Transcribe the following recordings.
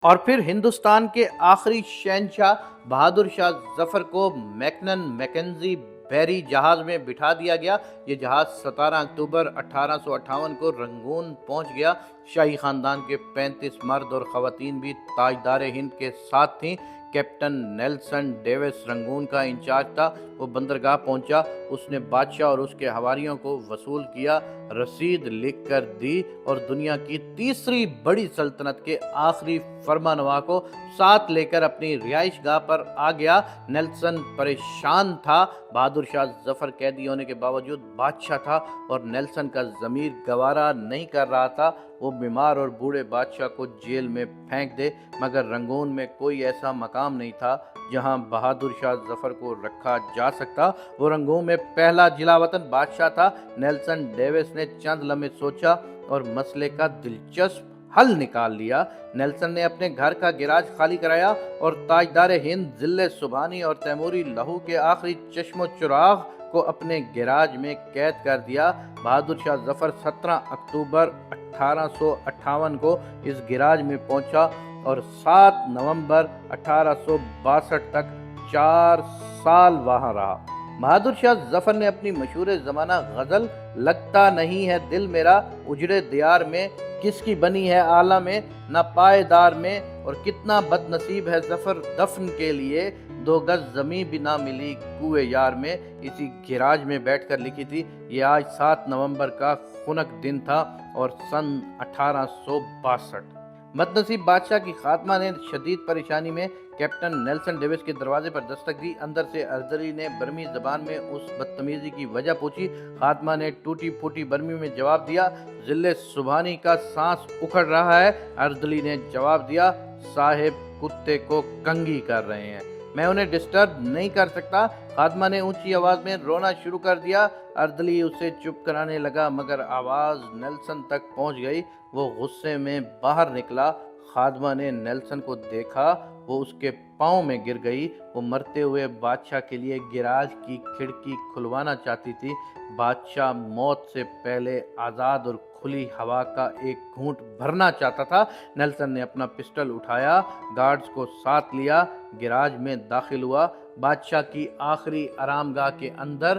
اور پھر ہندوستان کے آخری شہنشاہ بہادر شاہ ظفر کو میکنزی بیری جہاز میں بٹھا دیا گیا۔ یہ جہاز 17 اکتوبر 1858 کو رنگون پہنچ گیا۔ شاہی خاندان کے 35 مرد اور خواتین بھی تاجدار ہند کے ساتھ تھیں۔ کیپٹن نیلسن ڈیوس رنگون کا انچارج تھا۔ وہ بندرگاہ پہنچا، اس نے بادشاہ اور اس کے حواریوں کو وصول کیا، رسید لکھ کر دی اور دنیا کی تیسری بڑی سلطنت کے آخری فرمانروا کو ساتھ لے کر اپنی رہائش گاہ پر آ گیا۔ نیلسن پریشان تھا۔ بہادر شاہ ظفر قیدی ہونے کے باوجود بادشاہ تھا اور نیلسن کا ضمیر گوارا نہیں کر رہا تھا وہ بیمار اور بوڑھے بادشاہ کو جیل میں پھینک دے، مگر رنگون میں کوئی ایسا مقام نہیں تھا جہاں بہادر شاہ ظفر کو رکھا جا سکتا۔ وہ رنگون میں پہلا جلا وطن بادشاہ تھا۔ نیلسن ڈیوس نے چند لمحے سوچا اور مسئلے کا دلچسپ حل نکال لیا۔ نیلسن نے اپنے گھر کا گیراج خالی کرایا اور تاجدار ہند ضلع سبحانی اور تیموری لہو کے آخری چشم و چراغ کو اپنے گیراج میں قید کر دیا۔ بہادر شاہ ظفر 17 اکتوبر 1858 کو اس گیراج میں پہنچا اور 7 نومبر 1862 تک 4 سال وہاں رہا۔ بہادر شاہ ظفر نے اپنی مشہور زمانہ غزل لگتا نہیں ہے دل میرا اجڑے دیار میں، کس کی بنی ہے آلہ میں نہ پائیدار میں، اور کتنا بد نصیب ہے ظفر دفن کے لیے، 2 گز زمیں بھی نہ ملی کوئے یار میں، اسی گیراج میں بیٹھ کر لکھی تھی۔ یہ آج 7 نومبر کا خنک دن تھا اور سن 1862۔ بد نصیب بادشاہ کی خاتمہ نے شدید پریشانی میں کیپٹن نیلسن ڈیوس کے دروازے پر دستک دی۔ اندر سے اردلی نے برمی زبان میں اس بدتمیزی کی وجہ پوچھی۔ خاتمہ نے ٹوٹی پھوٹی برمی میں جواب دیا، ضلع سبحانی کا سانس اکھڑ رہا ہے۔ اردلی نے جواب دیا، صاحب کتے کو کنگھی کر رہے ہیں، میں انہیں ڈسٹرب نہیں کر سکتا۔ خاتمہ نے اونچی آواز میں رونا شروع کر دیا۔ اردلی اسے چپ کرانے لگا مگر آواز نیلسن تک پہنچ گئی۔ وہ غصے میں باہر نکلا۔ خاتمہ نے نیلسن کو دیکھا، وہ اس کے پاؤں میں گر گئی۔ وہ مرتے ہوئے بادشاہ کے لیے گیراج کی کھڑکی کھلوانا چاہتی تھی۔ بادشاہ موت سے پہلے آزاد اور کھلی ہوا کا ایک گھونٹ بھرنا چاہتا تھا۔ نیلسن نے اپنا پسٹل اٹھایا، گارڈز کو ساتھ لیا، گیراج میں داخل ہوا۔ بادشاہ کی آخری آرام گاہ کے اندر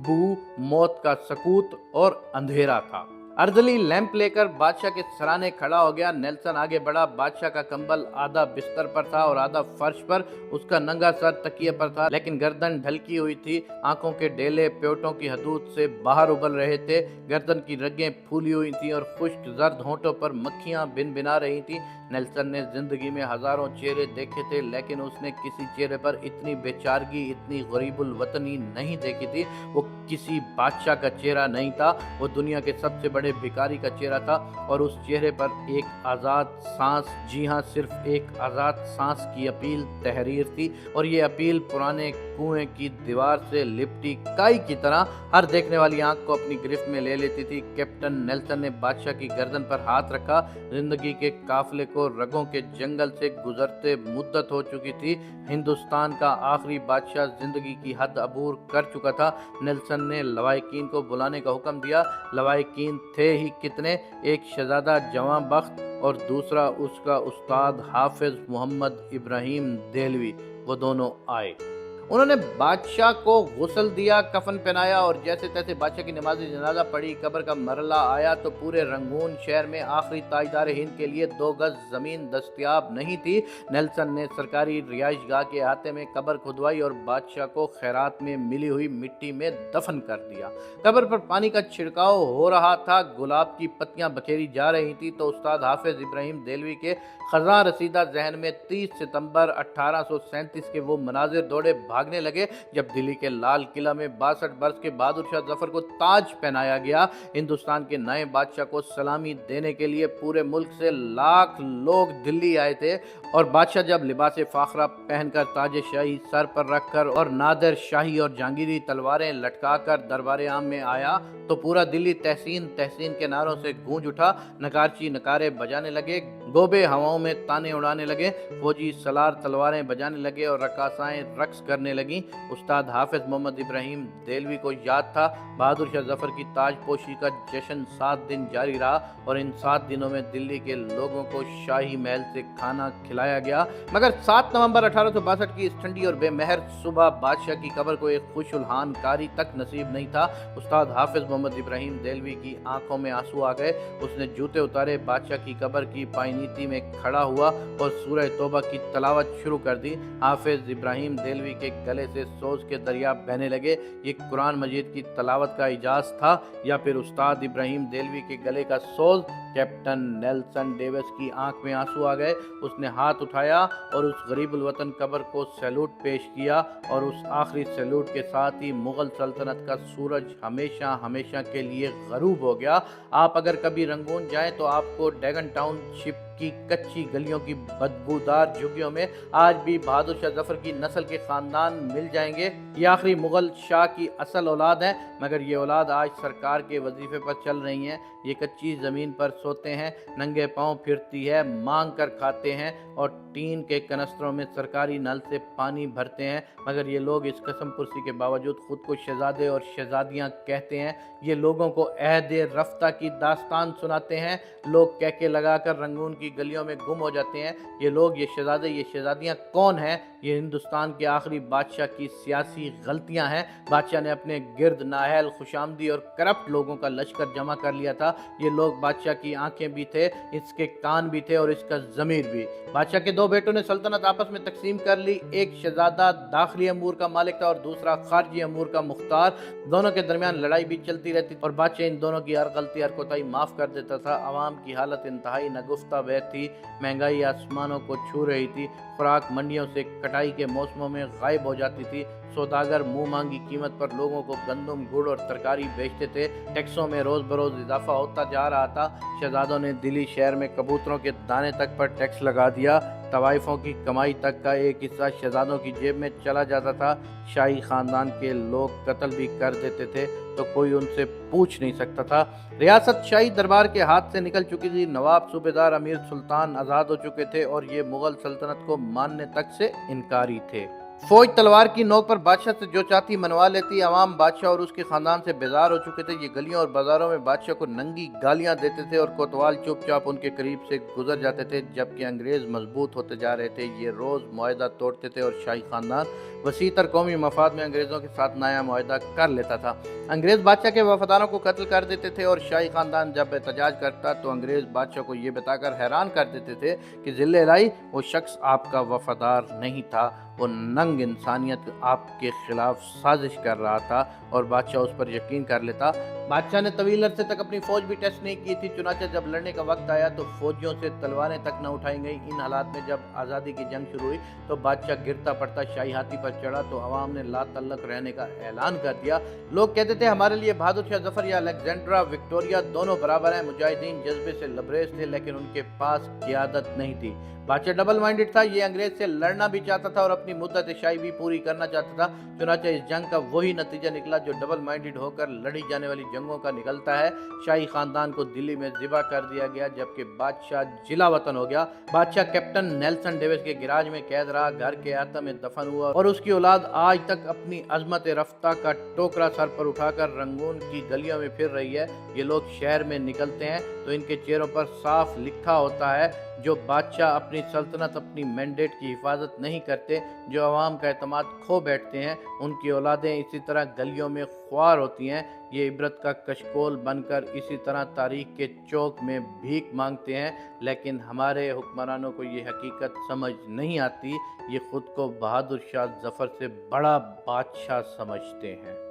بو، موت کا سکوت اور اندھیرا تھا۔ اردلی لیمپ لے کر بادشاہ کے سرانے کھڑا ہو گیا۔ نیلسن آگے بڑھا۔ بادشاہ کا کمبل آدھا بستر پر تھا اور آدھا فرش پر۔ اس کا ننگا سر تکیے پر تھا لیکن گردن ڈھلکی ہوئی تھی۔ آنکھوں کے ڈیلے پیوٹوں کی حدود سے باہر ابل رہے تھے۔ گردن کی رگیں پھولی ہوئی تھیں اور خشک زرد ہونٹوں پر مکھیاں بن بنا رہی تھیں۔ نیلسن نے زندگی میں ہزاروں چہرے دیکھے تھے لیکن اس نے کسی چہرے پر اتنی بے چارگی، اتنی غریب الوطنی نہیں دیکھی تھی۔ وہ کسی بادشاہ کا چہرہ نہیں تھا، وہ دنیا کے سب سے بڑے بھکاری کا چہرہ تھا، اور اس چہرے پر ایک آزاد سانس، جی ہاں صرف ایک آزاد سانس کی اپیل تحریر تھی، اور یہ اپیل پرانے کنویں کی دیوار سے لپٹی کائی کی طرح ہر دیکھنے والی آنکھ کو اپنی گرفت میں لے لیتی تھی۔ کیپٹن نیلسن نے بادشاہ کی گردن پر ہاتھ رکھا۔ زندگی کے قافلے کو رگوں کے جنگل سے گزرتے مدت ہو چکی تھی۔ ہندوستان کا آخری بادشاہ زندگی کی حد عبور کر چکا تھا۔ نیلسن نے لواحقین کو بلانے کا حکم دیا۔ لواحقین تھے ہی کتنے، ایک شہزادہ جواں بخت اور دوسرا اس کا استاد حافظ محمد ابراہیم دہلوی، وہ دونوں آئے۔ انہوں نے بادشاہ کو غسل دیا، کفن پہنایا اور جیسے تیسے بادشاہ کی نماز جنازہ پڑھی۔ قبر کا مرحلہ آیا تو پورے رنگون شہر میں آخری تاجدار ہند کے لیے 2 گز زمین دستیاب نہیں تھی۔ نیلسن نے سرکاری رہائش گاہ کے احاطے میں قبر کھدوائی اور بادشاہ کو خیرات میں ملی ہوئی مٹی میں دفن کر دیا۔ قبر پر پانی کا چھڑکاؤ ہو رہا تھا، گلاب کی پتیاں بکھیری جا رہی تھی تو استاد حافظ ابراہیم دہلوی کے خزاں رسیدہ ذہن میں 30 ستمبر 1837 کے وہ مناظر دوڑے بھاگنے لگے جب دلی کے لال قلعہ میں 62 برس کے بہادر شاہ ظفر کو تاج پہنایا گیا۔ ہندوستان کے نئے بادشاہ کو سلامی دینے کے لیے پورے ملک سے لاکھ لوگ دلی آئے تھے और बादशाह जब लिबास फाखरा पहनकर ताज शाही सर पर रखकर और नादिर शाही और जहांगीरी तलवारें लटकाकर दरबार आम में आया तो पूरा दिल्ली तहसीन तहसीन के नारों से गूंज उठा। नकारची नकारे बजाने लगे, गोबे हवाओं में ताने उड़ाने लगे, फौजी सलार तलवारें बजाने लगे और रकासाएं रक्स करने लगी। उस्ताद हाफिज मोहम्मद इब्राहिम देलवी को याद था बहादुर शाह जफर की ताजपोशी का जश्न 7 दिन जारी रहा और इन 7 दिनों में दिल्ली के लोगों को शाही महल से खाना खिलाया गया। मगर 7 नवंबर 1862 की इस ठंडी और बेमहर सुबह बादशाह की कब्र को एक खुशुलहान कारी तक नसीब नहीं था। उस्ताद हाफिज मोहम्मद इब्राहिम देलवी की आंखों में आंसू आ गए। उसने जूते उतारे, बादशाह की कब्र की पायनीती में खड़ा हुआ और सूरह तौबा की तलावत शुरू कर दी। हाफिज इब्राहिम देलवी के गले से सोज के दरिया बहने लगे। ये कुरान मजीद की तलावत का इजाज़ था या फिर उस्ताद इब्राहिम देलवी के गले का सोज? कैप्टन नेल्सन डेविस की आंख में आंसू आ गए। उसने हाथ उठाया और उस गरीबुल वतन कब्र को सैल्यूट पेश किया और उस आखिरी सैल्यूट के साथ ही मुगल सल्तनत का सूरज हमेशा हमेशा के लिए गरूब हो गया। आप अगर कभी रंगून जाएं तो आपको डेगन टाउनशिप की कच्ची गलियों की बदबूदार झुग्गियों में आज भी बहादुर शाह जफर की नस्ल के खानदान मिल जाएंगे। ये आखिरी मुगल शाह की असल औलाद है, मगर ये औलाद आज सरकार के वजीफे पर चल रही हैं। ये कच्ची ज़मीन पर सोते हैं, नंगे पांव फिरती है, मांग कर खाते हैं और टीन के कनस्तरों में सरकारी नल से पानी भरते हैं। मगर ये लोग इस कसम पुरसी के बावजूद खुद को शहजादे और शहजादियाँ कहते हैं। ये लोगों को अहद रफ्ता की दास्तान सुनाते हैं। लोग कहके लगाकर रंगून की गलियों में गुम हो जाते हैं। ये लोग, ये शहजादे, ये शहजादियाँ कौन हैं? ये हिंदुस्तान के आखिरी बादशाह की सियासी गलतियां हैं। बादशाह ने अपने गिर्द नाअहल, खुशामदी और करप्ट लोगों का लश्कर जमा कर लिया था। ये लोग बादशाह की आंखें भी थे, इसके कान भी थे और इसका ज़मीर भी। बादशाह के 2 बेटों ने सल्तनत आपस में तकसीम कर ली। एक शहजादा दाखिली अमूर का मालिक था और दूसरा खारजी अमूर का मुख्तार। दोनों के दरमियान लड़ाई भी चलती रहती और बादशाह इन दोनों की हर गलती, हर कोताही माफ़ कर देता था। आवाम की हालत इंतहाई नगुफ्ता बह थी। महंगाई आसमानों को छू रही थी। खुराक मंडियों से कटाई के मौसमों में गायब हो जाती थी। सौदागर मुंह मांगी कीमत पर लोगों को गंदम, गुड़ और तरकारी बेचते थे। टैक्सों में रोज़ बरोज़ इजाफा होता जा रहा था। शहजादों ने दिल्ली शहर में कबूतरों के दाने तक पर टैक्स लगा दिया। तवाइफों की कमाई तक का एक हिस्सा शहजादों की जेब में चला जाता था। शाही खानदान के लोग कत्ल भी कर देते थे तो कोई उनसे पूछ नहीं सकता था। रियासत शाही दरबार के हाथ से निकल चुकी थी। नवाब, सूबेदार, अमीर, सुल्तान आज़ाद हो चुके थे और ये मुगल सल्तनत को मानने तक से इनकारी थे। फौज तलवार की नोक पर बादशाह से जो चाहती मनवा लेती। अवाम बादशाह और उसके खानदान से बेजार हो चुके थे। ये गलियों और बाजारों में बादशाह को नंगी गालियां देते थे और कोतवाल चुपचाप उनके करीब से गुजर जाते थे। जबकि अंग्रेज मजबूत होते जा रहे थे। ये रोज़ मुआहदा तोड़ते थे और शाही खानदान वसीतर कौमी मफाद में अंग्रेज़ों के साथ नया मुआहदा कर लेता था। अंग्रेज़ बादशाह के वफादारों को कत्ल कर देते थे और शाही खानदान जब एहतजाज करता तो अंग्रेज़ बादशाह को ये बताकर हैरान कर देते थे कि ज़िल्ले लाई वो शख्स आपका वफादार नहीं था, वो नंग इंसानियत आपके खिलाफ साजिश कर रहा था और बादशाह उस पर यकीन कर लेता। बादशाह ने तवील अरसे तक अपनी फौज भी टेस्ट नहीं की थी। चुनांचे जब लड़ने का वक्त आया तो फौजियों से तलवारें तक न उठाई गई। इन हालात में जब आज़ादी की जंग शुरू हुई तो बादशाह गिरता पड़ता शाही हाथी पर चढ़ा तो अवाम ने ला तल्लक रहने का ऐलान कर दिया। लोग कहते थे हमारे लिए बहादुर शाह जफर या अलेक्जेंड्रा विक्टोरिया दोनों बराबर हैं। मुजाहिदीन जज्बे से लबरेज थे लेकिन उनके पास क़ियादत नहीं थी। बादशाह डबल माइंडेड था। ये अंग्रेज से लड़ना भी चाहता था और अपनी मुद्दत शाही भी पूरी करना चाहता था। चुनांचे इस जंग का वही नतीजा निकला जो डबल माइंडेड होकर लड़ी जाने वाली जंगों का निकलता है। शाही खानदान को दिल्ली में ज़िबा कर दिया गया जबकि बादशाह जिला वतन हो गया। बादशाह कैप्टन नेल्सन डेविस के गिराज में कैद रहा, घर के आतम में दफन हुआ और उसकी औलाद आज तक अपनी अजमत रफ्ता का टोकरा सर पर उठाकर रंगून की गलियों में फिर रही है। ये लोग शहर में निकलते हैं तो इनके चेहरों पर साफ लिखा होता है जो बादशाह अपनी सल्तनत, अपनी मैंडेट की हिफाजत नहीं करते, जो अवाम का एतमाद खो बैठते हैं, उनकी औलादें इसी तरह गलियों में ख्वार होती हैं। ये इबरत का कशकोल बनकर इसी तरह तारीख के चौक में भीख मांगते हैं। लेकिन हमारे हुक्मरानों को ये हकीकत समझ नहीं आती। ये खुद को बहादुर शाह जफर से बड़ा बादशाह समझते हैं।